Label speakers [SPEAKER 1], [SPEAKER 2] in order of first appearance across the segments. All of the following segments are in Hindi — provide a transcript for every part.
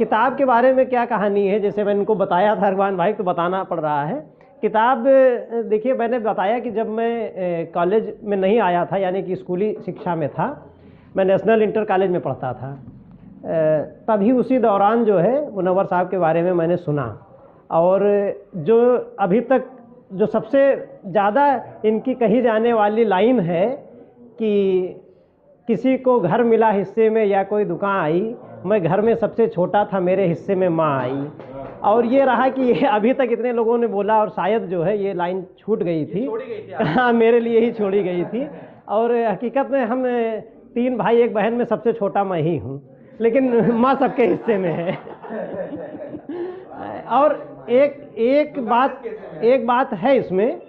[SPEAKER 1] किताब के बारे में क्या कहानी है, जैसे मैंने उनको बताया था अरमान भाई, तो बताना पड़ रहा है। किताब देखिए, मैंने बताया कि जब मैं कॉलेज में नहीं आया था, यानी कि स्कूली शिक्षा में था, मैं नेशनल इंटर कॉलेज में पढ़ता था, तभी उसी दौरान जो है मुनव्वर साहब के बारे में मैंने सुना। और जो अभी तक जो सबसे ज़्यादा इनकी कही जाने वाली लाइन है कि किसी को घर मिला हिस्से में या कोई दुकान आई, मैं घर में सबसे छोटा था, मेरे हिस्से में माँ आई। और ये रहा कि ये अभी तक इतने लोगों ने बोला, और शायद जो है ये लाइन छूट गई थी, हाँ मेरे लिए ही छोड़ी गई थी। और हकीकत में हम 3 भाई 1 बहन में सबसे छोटा मैं ही हूँ, लेकिन माँ सबके हिस्से में है। और एक बात है इसमें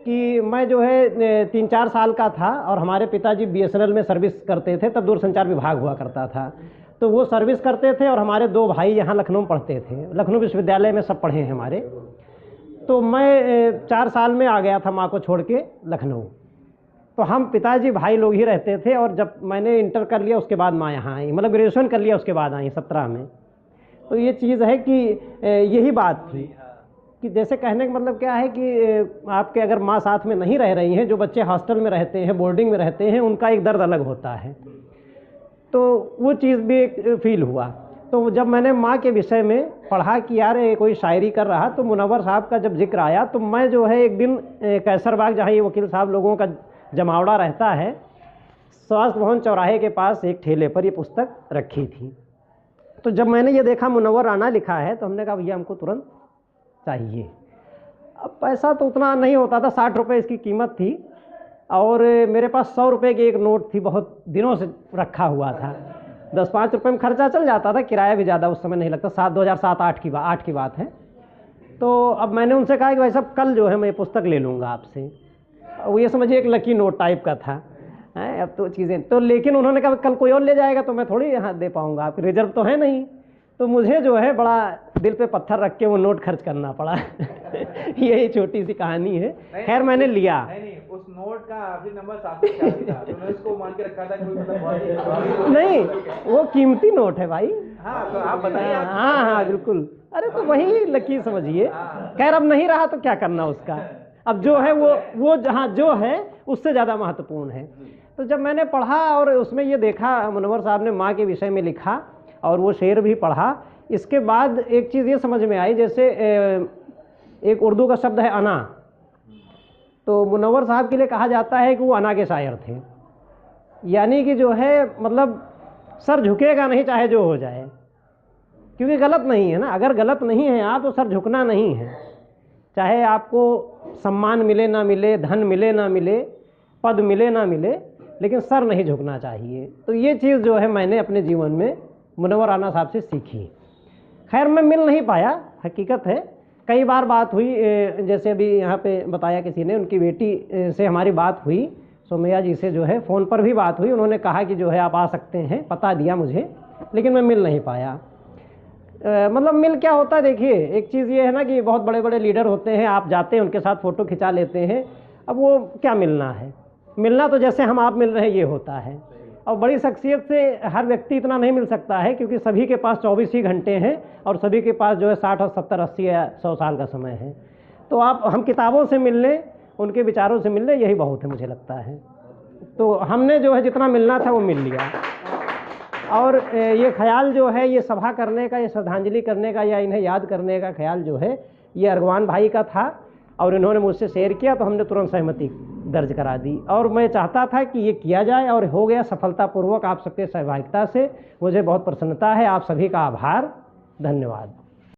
[SPEAKER 1] कि मैं जो है 3-4 साल का था और हमारे पिताजी BSNL में सर्विस करते थे, तब दूरसंचार विभाग हुआ करता था, तो वो सर्विस करते थे और हमारे 2 भाई यहाँ लखनऊ में पढ़ते थे, लखनऊ विश्वविद्यालय में सब पढ़े हैं हमारे। तो मैं 4 साल में आ गया था माँ को छोड़ के लखनऊ, तो हम पिताजी भाई लोग ही रहते थे। और जब मैंने इंटर कर लिया उसके बाद माँ यहाँ आई, मतलब ग्रेजुएशन कर लिया उसके बाद आई 17 में। तो ये चीज़ है कि यही बात थी कि जैसे कहने का मतलब क्या है कि आपके अगर माँ साथ में नहीं रह रही हैं, जो बच्चे हॉस्टल में रहते हैं, बोर्डिंग में रहते हैं, उनका एक दर्द अलग होता है, तो वो चीज़ भी एक फील हुआ। तो जब मैंने माँ के विषय में पढ़ा कि यार कोई शायरी कर रहा, तो मुनव्वर साहब का जब जिक्र आया, तो मैं जो है एक दिन कैसरबाग, जहाँ ये वकील साहब लोगों का जमावड़ा रहता है, स्वास्थ्य भवन चौराहे के पास एक ठेले पर ये पुस्तक रखी थी। तो जब मैंने ये देखा मुनव्वर राना लिखा है, तो हमने कहा भैया हमको तुरंत चाहिए। अब पैसा तो उतना नहीं होता था, 60 रुपये इसकी कीमत थी, और मेरे पास 100 रुपये की एक नोट थी, बहुत दिनों से रखा हुआ था। 10-5 रुपये में खर्चा चल जाता था, किराया भी ज़्यादा उस समय नहीं लगता। 2007-8 की बात है। तो अब मैंने उनसे कहा कि भाई साहब कल जो है मैं पुस्तक ले लूँगा आपसे। वो ये समझिए एक लकी नोट टाइप का था। अब तो चीज़ें तो, लेकिन उन्होंने कहा कल कोई और ले जाएगा तो मैं थोड़ी यहाँ दे पाऊँगा, आपकी रिजर्व तो है नहीं। तो मुझे जो है बड़ा दिल पे पत्थर रख के वो नोट खर्च करना पड़ा। यही छोटी सी कहानी है। खैर मैंने लिया।
[SPEAKER 2] नहीं, उस नोट का आखिरी नंबर 704 था, तो मैं उसको मान के रखा था कोई मतलब
[SPEAKER 1] नहीं, वो कीमती नोट है भाई।
[SPEAKER 2] हाँ, तो आप बताइए।
[SPEAKER 1] हाँ बिल्कुल। अरे तो वही लकी समझिए। खैर अब नहीं रहा तो क्या करना उसका, अब जो है वो जहाँ जो है उससे ज़्यादा महत्वपूर्ण है। तो जब मैंने पढ़ा और उसमें ये देखा मुनव्वर साहब ने माँ के विषय में लिखा, और वो शेर भी पढ़ा, इसके बाद एक चीज़ ये समझ में आई, जैसे एक उर्दू का शब्द है अना, तो मुनव्वर साहब के लिए कहा जाता है कि वो अना के शायर थे। यानी कि जो है मतलब सर झुकेगा नहीं चाहे जो हो जाए, क्योंकि गलत नहीं है ना। अगर गलत नहीं है आप, तो सर झुकना नहीं है। चाहे आपको सम्मान मिले ना मिले, धन मिले ना मिले, पद मिले ना मिले, लेकिन सर नहीं झुकना चाहिए। तो ये चीज़ जो है मैंने अपने जीवन में मुनव्वर राना साहब से सीखी। खैर मैं मिल नहीं पाया, हकीकत है। कई बार बात हुई, जैसे अभी यहाँ पे बताया किसी ने, उनकी बेटी से हमारी बात हुई, सोमैया जी से जो है फ़ोन पर भी बात हुई। उन्होंने कहा कि जो है आप आ सकते हैं, पता दिया मुझे, लेकिन मैं मिल नहीं पाया। मतलब मिल क्या होता है, देखिए एक चीज़ ये है ना कि बहुत बड़े बड़े लीडर होते हैं, आप जाते हैं उनके साथ फ़ोटो खिंचा लेते हैं, अब वो क्या मिलना है। मिलना तो जैसे हम आप मिल रहे हैं ये होता है। और बड़ी शख्सियत से हर व्यक्ति इतना नहीं मिल सकता है, क्योंकि सभी के पास 24 ही घंटे हैं, और सभी के पास जो है 60 और 70, 80 या 100 साल का समय है। तो हम किताबों से मिल लें, उनके विचारों से मिल लें, यही बहुत है मुझे लगता है। तो हमने जो है जितना मिलना था वो मिल लिया। और ये ख्याल जो है, ये सभा करने का, ये श्रद्धांजलि करने का, या इन्हें याद करने का ख्याल जो है, ये अरगवान भाई का था, और इन्होंने मुझसे शेयर किया, तो हमने तुरंत सहमति दर्ज करा दी। और मैं चाहता था कि ये किया जाए, और हो गया सफलतापूर्वक। आप सबके सहभागिता से मुझे बहुत प्रसन्नता है। आप सभी का आभार, धन्यवाद।